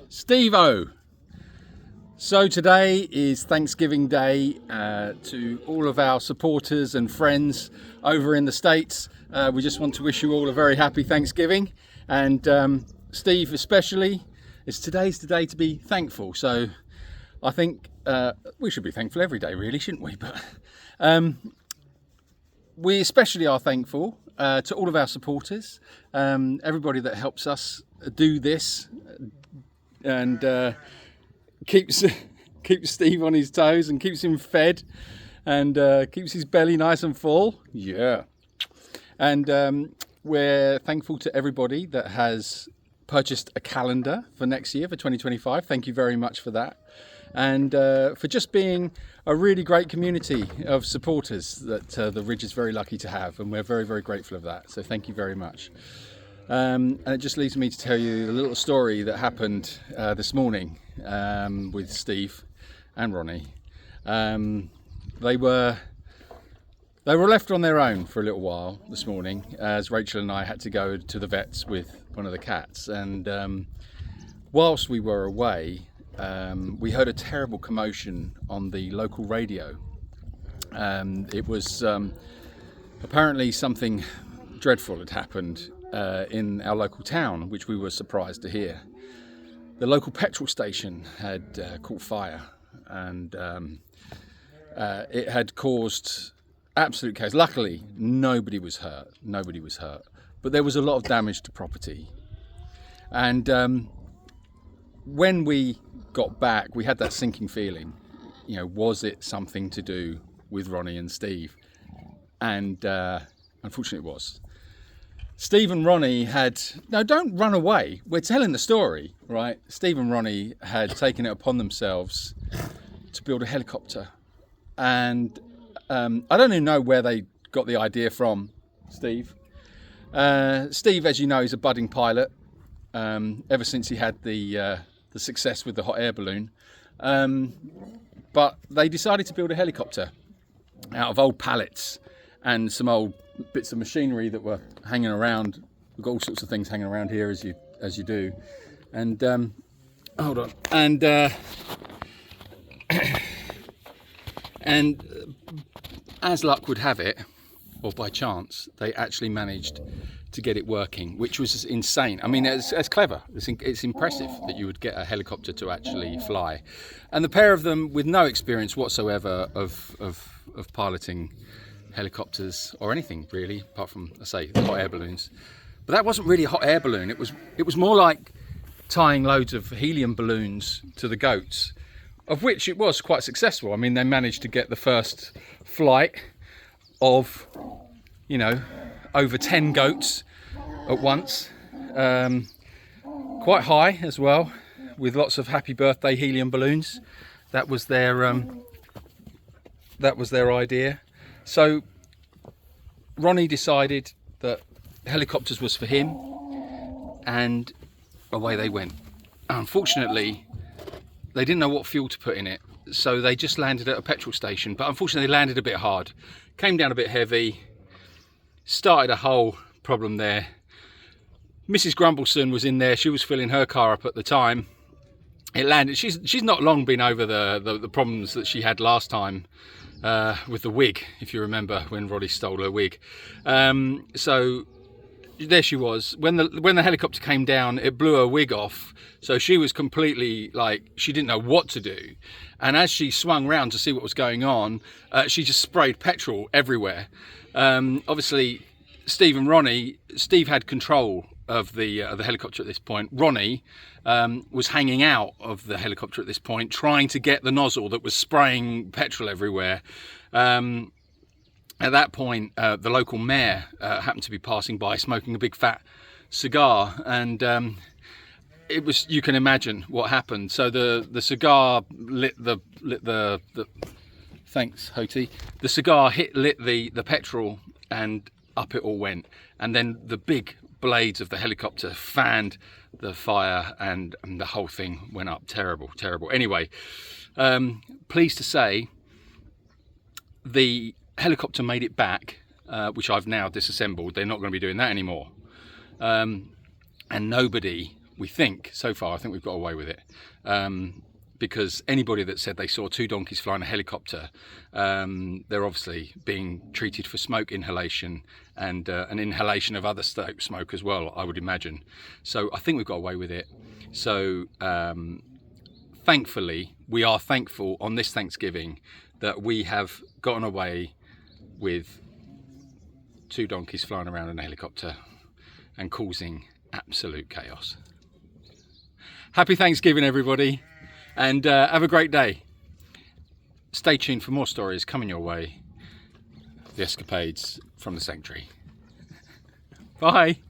Steve-O. So today is Thanksgiving Day to all of our supporters and friends over in the States. We just want to wish you all a very happy Thanksgiving, and Steve especially, today's the day to be thankful. So I think we should be thankful every day really, shouldn't we? But we especially are thankful to all of our supporters, everybody that helps us do this and keeps Steve on his toes and keeps him fed and keeps his belly nice and full. Yeah. And we're thankful to everybody that has purchased a calendar for next year, for 2025. Thank you very much for that. And for just being a really great community of supporters that the Ridge is very lucky to have. And we're very, very grateful of that. So thank you very much. And it just leaves me to tell you a little story that happened this morning with Steve and Ronnie. They were left on their own for a little while this morning, as Rachel and I had to go to the vets with one of the cats. And whilst we were away, we heard a terrible commotion on the local radio. It was apparently something dreadful had happened in our local town, which we were surprised to hear. The local petrol station had caught fire, and it had caused absolute chaos. Luckily, nobody was hurt, but there was a lot of damage to property. And when we got back, we had that sinking feeling, was it something to do with Ronnie and Steve? And unfortunately it was. Steve and Ronnie don't run away, we're telling the story, right? Steve and Ronnie had taken it upon themselves to build a helicopter. And I don't even know where they got the idea from, Steve. Steve, as you know, is a budding pilot, ever since he had the success with the hot air balloon. But they decided to build a helicopter out of old pallets and some old bits of machinery that were hanging around. We've got all sorts of things hanging around here, as you do. And hold on. And and as luck would have it, or by chance, they actually managed to get it working, which was insane. I mean, it's clever. It's impressive that you would get a helicopter to actually fly. And the pair of them, with no experience whatsoever of piloting helicopters or anything really, apart from, I say, the hot air balloons. But that wasn't really a hot air balloon. It was more like tying loads of helium balloons to the goats, of which it was quite successful. I mean, they managed to get the first flight of, over 10 goats at once, quite high as well, with lots of happy birthday helium balloons. That was their idea. So Ronnie decided that helicopters was for him, and away they went. Unfortunately, they didn't know what fuel to put in it, so they just landed at a petrol station. But unfortunately, they landed a bit hard, came down a bit heavy, started a whole problem there. Mrs. Grumbleson was in there. She was filling her car up at the time. It landed. She's not long been over the problems that she had last time with the wig, if you remember when Roddy stole her wig. So there she was. When the helicopter came down, it blew her wig off. So she was completely she didn't know what to do. And as she swung round to see what was going on, she just sprayed petrol everywhere. Obviously, Steve and Ronnie, Steve had control of the helicopter at this point. Ronnie was hanging out of the helicopter at this point, trying to get the nozzle that was spraying petrol everywhere. At that point, the local mayor happened to be passing by, smoking a big fat cigar, and it was, you can imagine what happened. So the cigar lit the thanks Hoti. The cigar lit the petrol, and up it all went. And then the big blades of the helicopter fanned the fire, and the whole thing went up. Terrible. Anyway, pleased to say the helicopter made it back, which I've now disassembled. They're not going to be doing that anymore. And nobody we think, so far, I think we've got away with it. Because anybody that said they saw 2 donkeys flying a helicopter, they're obviously being treated for smoke inhalation and an inhalation of other smoke as well, I would imagine. So I think we've got away with it. So thankfully, we are thankful on this Thanksgiving that we have gotten away with 2 donkeys flying around in a helicopter and causing absolute chaos. Happy Thanksgiving, everybody. And have a great day. Stay tuned for more stories coming your way. The escapades from the sanctuary. Bye.